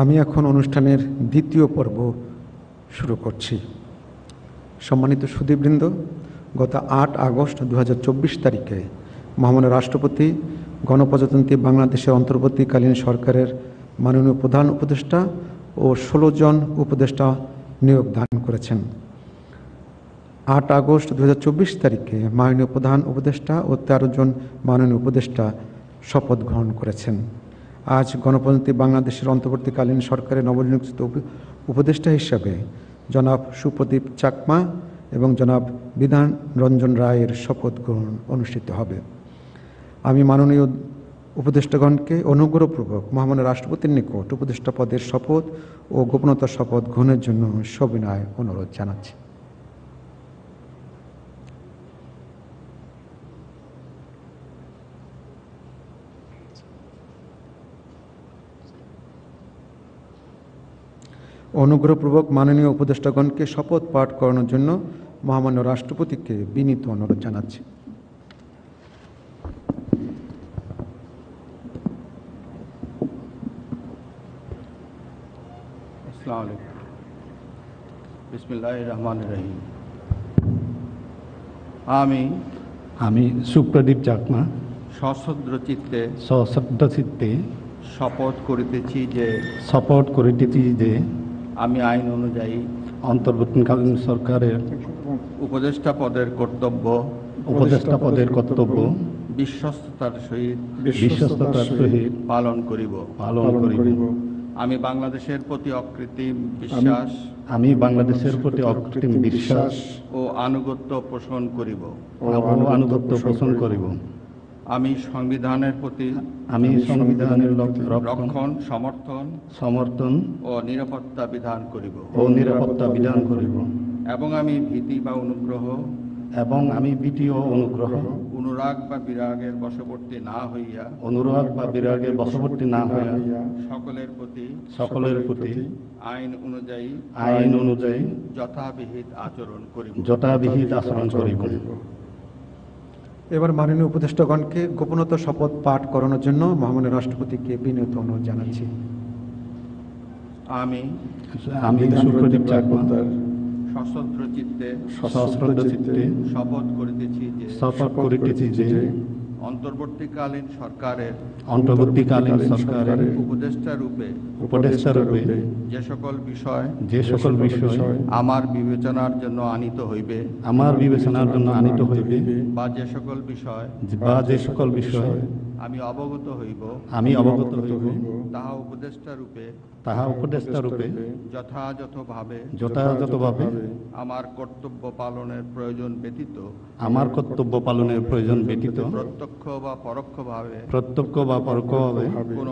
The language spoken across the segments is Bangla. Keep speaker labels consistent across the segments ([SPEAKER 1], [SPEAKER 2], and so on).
[SPEAKER 1] আমি এখন অনুষ্ঠানের দ্বিতীয় পর্ব শুরু করছি। সম্মানিত সুধীবৃন্দ, গত 8 আগস্ট 2024 তারিখে মহামান্য রাষ্ট্রপতি গণপ্রজাতন্ত্রী বাংলাদেশের অন্তর্বর্তীকালীন সরকারের মাননীয় প্রধান উপদেষ্টা ও 16 জন উপদেষ্টা নিয়োগ দান করেছেন। 8 আগস্ট 2024 তারিখে মাননীয় প্রধান উপদেষ্টা ও 13 জন মাননীয় উপদেষ্টা শপথ গ্রহণ করেছেন। আজ গণপ্রজাতন্ত্রী বাংলাদেশের অন্তর্বর্তীকালীন সরকারের নবনিযুক্ত উপদেষ্টা হিসাবে জনাব সুপ্রদীপ চাকমা এবং জনাব বিধান রঞ্জন রায়ের শপথ গ্রহণ অনুষ্ঠিত হবে। আমি মাননীয় উপদেষ্টাগণকে অনুগ্রহপূর্বক মহামান্য রাষ্ট্রপতির নিকট উপদেষ্টা পদের শপথ ও গোপনতার শপথ গ্রহণের জন্য সবিনয় অনুরোধ জানাচ্ছি। অনুগ্রহপূর্বক মাননীয় উপদেষ্টাগণকে শপথ পাঠ করানোর জন্য মহামান্য রাষ্ট্রপতিকে বিনীত অনুরোধ জানাচ্ছি।
[SPEAKER 2] আসসালামু আলাইকুম। বিসমিল্লাহির রহমানির রহিম। আমি
[SPEAKER 3] সুপ্রদীপ চাকমা
[SPEAKER 2] সশ্রদ্ধ চিত্তে শপথ করিতেছি যে আমি আইন অনুযায়ী
[SPEAKER 3] অন্তর্বর্তীকালীন সরকারের
[SPEAKER 2] উপদেষ্টা পদের কর্তব্য বিশ্বস্ততার সহিত পালন করিব। আমি বাংলাদেশের প্রতি অকৃত্রিম বিশ্বাস ও আনুগত্য পোষণ করিব। আমি সংবিধানের প্রতি রক্ষণ সমর্থন ও নিরাপত্তা বিধান করিব এবং আমি ভীতি বা অনুগ্রহ অনুরাগ বা বিরাগের বশবর্তী না হইয়া সকলের প্রতি আইন অনুযায়ী যথাবিহিত আচরণ করিব।
[SPEAKER 1] এবার মাননীয় উপদেষ্টাগণকে গোপনতা শপথ পাঠ করানোর জন্য মহামান্য রাষ্ট্রপতিকে বিনীত অনুরোধ জানাচ্ছি।
[SPEAKER 2] আমি সুপ্রদীপ চাকমা সশ্রদ্ধ চিত্তে শপথ করিতেছি যে অন্তর্বর্তীকালীন সরকারের উপদেষ্টা রূপে যে সকল বিষয় আমার বিবেচনার জন্য আনিত হইবে বা যে সকল বিষয় আমি অবগত হইব তাহা উপদেষ্টা রূপে যথাযথভাবে আমার কর্তব্য পালনের প্রয়োজন ব্যতীত প্রত্যক্ষ বা পরোক্ষভাবে কোনো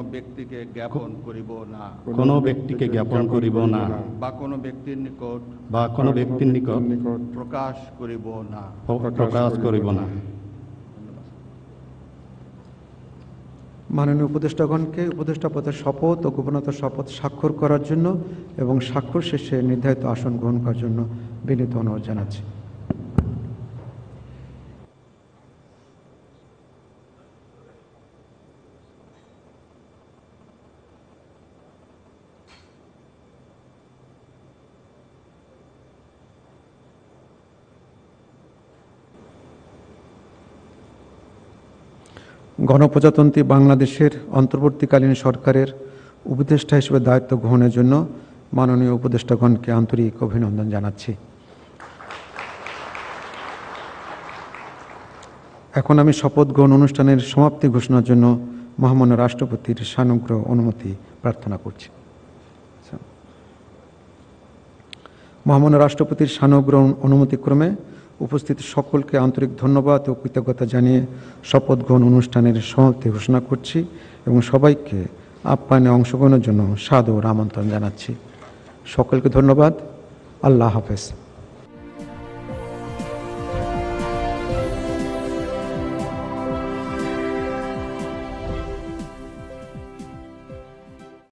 [SPEAKER 2] ব্যক্তিকে জ্ঞাপন করিব না বা কোনো ব্যক্তির নিকট প্রকাশ করিব না।
[SPEAKER 1] মাননীয় উপদেষ্টাগণকে উপদেষ্টা পদের শপথ ও গোপনতার শপথ স্বাক্ষর করার জন্য এবং স্বাক্ষর শেষে নির্ধারিত আসন গ্রহণ করার জন্য বিনীত অনুরোধ জানাচ্ছি। গণপ্রজাতন্ত্রী বাংলাদেশের অন্তর্বর্তীকালীন সরকারের উপদেষ্টা হিসেবে দায়িত্ব গ্রহণের জন্য মাননীয় উপদেষ্টাগণকে আন্তরিক অভিনন্দন জানাচ্ছি। এখন আমি শপথ গ্রহণ অনুষ্ঠানের সমাপ্তি ঘোষণার জন্য মহামান্য রাষ্ট্রপতির সানুগ্রহ অনুমতি প্রার্থনা করছি। মহামান্য রাষ্ট্রপতির সানুগ্রহণ অনুমতিক্রমে উপস্থিত সকলকে আন্তরিক ধন্যবাদ ও কৃতজ্ঞতা জানিয়ে শপথ গ্রহণ অনুষ্ঠানের সমাপ্তি ঘোষণা করছি এবং সবাইকে আপ্যায়নে অংশগ্রহণের জন্য সাদর আমন্ত্রণ জানাচ্ছি। সকলকে ধন্যবাদ। আল্লাহ হাফেজ।